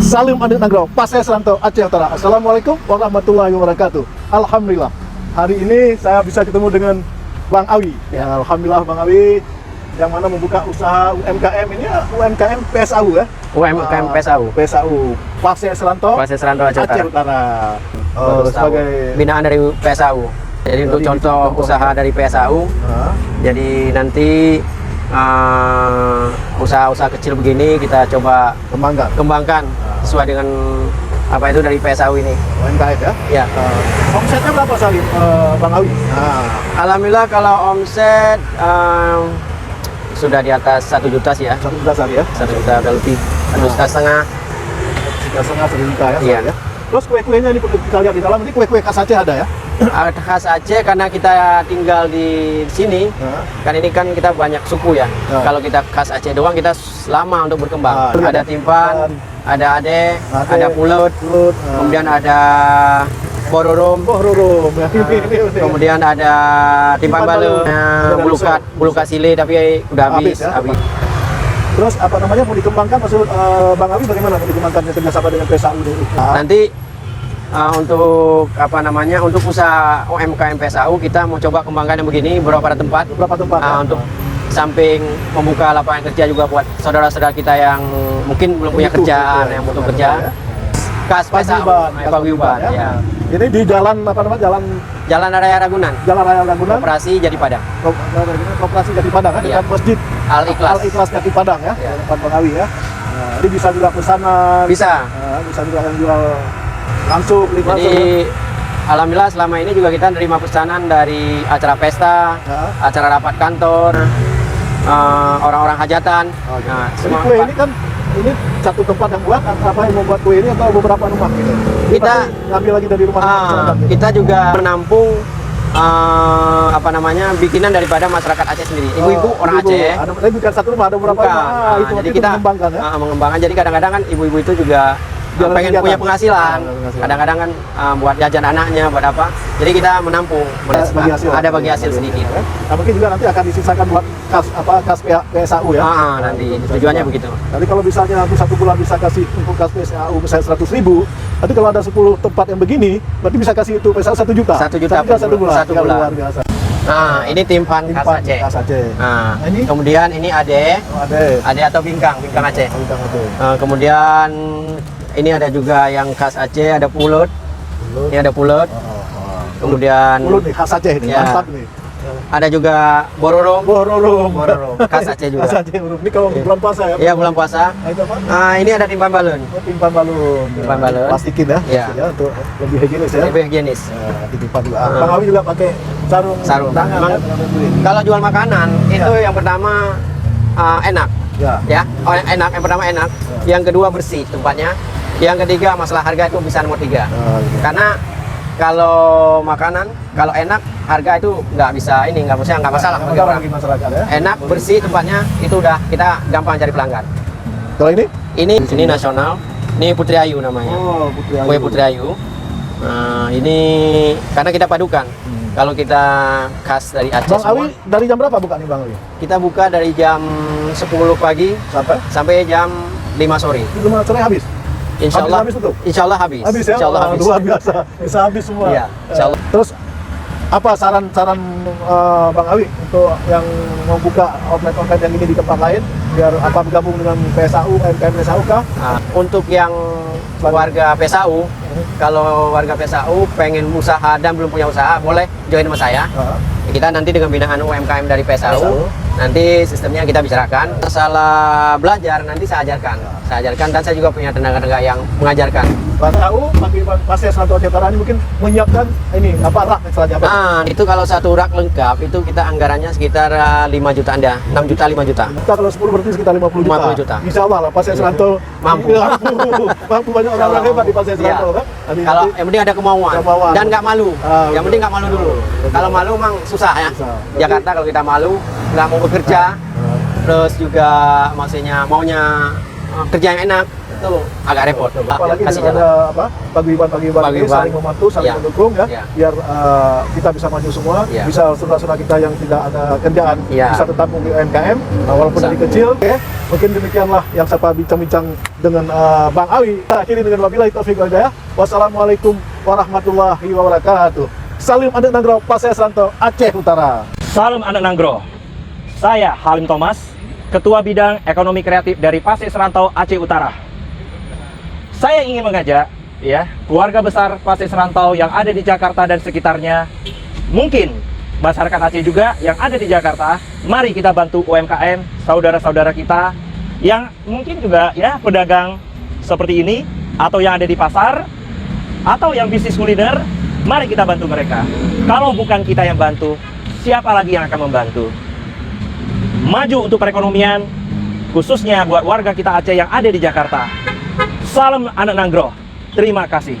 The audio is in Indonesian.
Salim Adik Nagrau, Pasai Seranto, Aceh Utara. Assalamualaikum warahmatullahi wabarakatuh. Alhamdulillah, hari ini saya bisa ketemu dengan Bang Awi. Ya, alhamdulillah Bang Awi yang mana membuka usaha UMKM ini ya, UMKM PSAU ya. UMKM PSAU. PSAU Pasai Seranto, Aceh Utara. Sebagai binaan dari PSAU. Jadi untuk contoh usaha dari PSAU. Jadi nanti usaha-usaha kecil begini kita coba kembangkan sesuai dengan apa itu dari PSAU ini. UMKM ya? Ya. Omsetnya berapa Salim, Bang Awi? Alhamdulillah kalau omset sudah di atas 1 juta sih ya. 1 juta Salim ya? 1 juta udah lebih. 1,5 juta. 1,5 juta ya? Iya. Ya? Terus kue-kuenya ini kita lihat di dalam, ini kue-kue khas Aceh ada ya? Khas Aceh karena kita tinggal di sini. Kan ini kan kita banyak suku ya. Kalau kita khas Aceh doang kita lama untuk berkembang. Ada timpan, ada ade, ada pulut, kemudian ada bororom, kemudian ada timpan balu, bulukat sile tapi udah habis. Terus apa namanya mau dikembangkan maksud Bang Awi bagaimana mau dikembangkannya kerjasama dengan PSAU ini? Nanti untuk apa namanya untuk usaha UMKM PSAU kita mau coba kembangkan yang begini beberapa tempat. Untuk samping membuka lapangan kerja juga buat saudara-saudara kita yang mungkin belum punya kerjaan, yang butuh kerja. Khas PSAU, paguyuban ya. Ini di jalan apa namanya? Jalan Raya Ragunan. Jalan Raya Ragunan. Koperasi Jadi Padang. Koperasi Jadi Padang kan, dekat Masjid Al-Ikhlas Jadi Padang ya. Tempat Bang Awi ya. Jadi bisa juga pesanan. Bisa. Bisa juga yang jual langsung. Jadi alhamdulillah selama ini juga kita nerima pesanan dari acara pesta, acara rapat kantor, orang-orang hajatan. Nah, semua kue ini kan ini satu tempat yang buat apa yang membuat kue ini atau beberapa rumah gitu? Kita ngambil lagi dari rumah gitu. Kita juga menampung apa namanya bikinan daripada masyarakat Aceh sendiri. Ibu-ibu orang Aceh. Ada bukan satu rumah, ada beberapa rumah. Jadi kita mengembangkan ya. Mengembangkan. Jadi kadang-kadang kan ibu-ibu itu juga pengen punya penghasilan. Kadang-kadang kan buat jajan anaknya, buat apa. Jadi kita menampung. Ada bagi hasil sedikit. Nah, mungkin juga nanti akan disisakan buat kas PSAU ya. Nanti tujuannya begitu. Nanti kalau misalnya aku 1 bulan bisa kasih untuk kas PSAU misalnya 100.000, nanti kalau ada 10 tempat yang begini, berarti bisa kasih itu PSAU 1 juta. 1 juta satu bulan. Luar biasa. Nah, ini timpan khas Aceh. Nah, kemudian ini ade atau bingkang Aceh. Kemudian ini ada juga yang khas Aceh, ada pulut. Ini ada pulut. Kemudian pulut nih khas Aceh ini, mantap nih. Ada juga bororom. Khas Aceh juga. Khas Aceh. Ini kalau bulan puasa ya? Iya, bulan puasa. Ini ada timpan balun. Timpan balun. Plastikin ya? Iya. Untuk lebih higienis ya? Lebih higienis. Timpan juga. Bang Awi juga pakai sarung tangan. Kalau jual makanan itu yang pertama enak. Ya. Enak. Yang pertama enak. Yang kedua bersih tempatnya. Yang ketiga masalah harga itu bisa nomor 3. Karena kalau makanan, kalau enak harga itu nggak masalah bagi orang. Enak, bersih tempatnya itu udah kita gampang cari pelanggan. Kalau ini? Ini nasional. Ini Putri Ayu namanya. Kue Putri Ayu. Nah, ini karena kita padukan. Kalau kita khas dari Aceh. Bang Awi dari jam berapa buka nih Bang Awi? Kita buka dari jam 10 pagi sampai jam 5 sore. 5 sore habis? Insya Allah habis. Habis ya? Insya Allah habis. Luar biasa, bisa habis semua. Iya, insya Allah. Terus apa saran Bang Awi untuk yang mau buka outlet yang ini di tempat lain biar apa bergabung dengan PSAU, UMKM PSAU kah? Untuk yang warga PSAU, kalau warga PSAU pengen usaha dan belum punya usaha, boleh join sama saya. Kita nanti dengan binaan UMKM dari PSAU, nanti sistemnya kita bicarakan. Masalah belajar nanti saya ajarkan dan saya juga punya tenaga-tenaga yang mengajarkan. PSAU bagi Pasai Seranto Aceh Utara ini mungkin menyiapkan ini rak istilahnya apa? Itu kalau satu rak lengkap itu kita anggarannya sekitar 5 juta 6 juta 5 juta. Kalau 10 berarti sekitar 50 juta. Insya Allah lah Pasai Seranto mampu banyak orang hebat di Pasai Seranto kan. Kalau yang penting ada kemauan dan nggak malu. Yang penting nggak malu dulu. Kalau malu memang susah ya. Jakarta kalau kita malu nggak mau bekerja, terus juga maksudnya maunya kerja yang enak, itu agak repot. Apalagi Kasih dengan jalan. ada apa paguyuban-paguyuban ini Paguyuban. saling membantu, saling Ya. mendukung ya, Ya. biar kita bisa maju semua, Ya. bisa saudara-saudara kita yang tidak ada kerjaan Ya. bisa tetap memiliki UMKM walaupun Bisa. dari kecil. Oke, mungkin demikianlah yang saya bincang-bincang dengan Bang Awi. Kita akhiri dengan wabillahi taufiq wal hidayah. Wassalamualaikum warahmatullahi wabarakatuh. Salim Anak Nanggro, Pasir Seranto, Aceh Utara. Salam anak Nanggro. Saya Halim Thomas, Ketua Bidang Ekonomi Kreatif dari Pasir Serantau Aceh Utara. Saya ingin mengajak ya keluarga besar Pasir Serantau yang ada di Jakarta dan sekitarnya, mungkin masyarakat Aceh juga yang ada di Jakarta, mari kita bantu UMKM saudara-saudara kita yang mungkin juga ya pedagang seperti ini, atau yang ada di pasar, atau yang bisnis kuliner. Mari kita bantu mereka. Kalau bukan kita yang bantu, siapa lagi yang akan membantu? Maju untuk perekonomian, khususnya buat warga kita Aceh yang ada di Jakarta. Salam anak Nanggro. Terima kasih.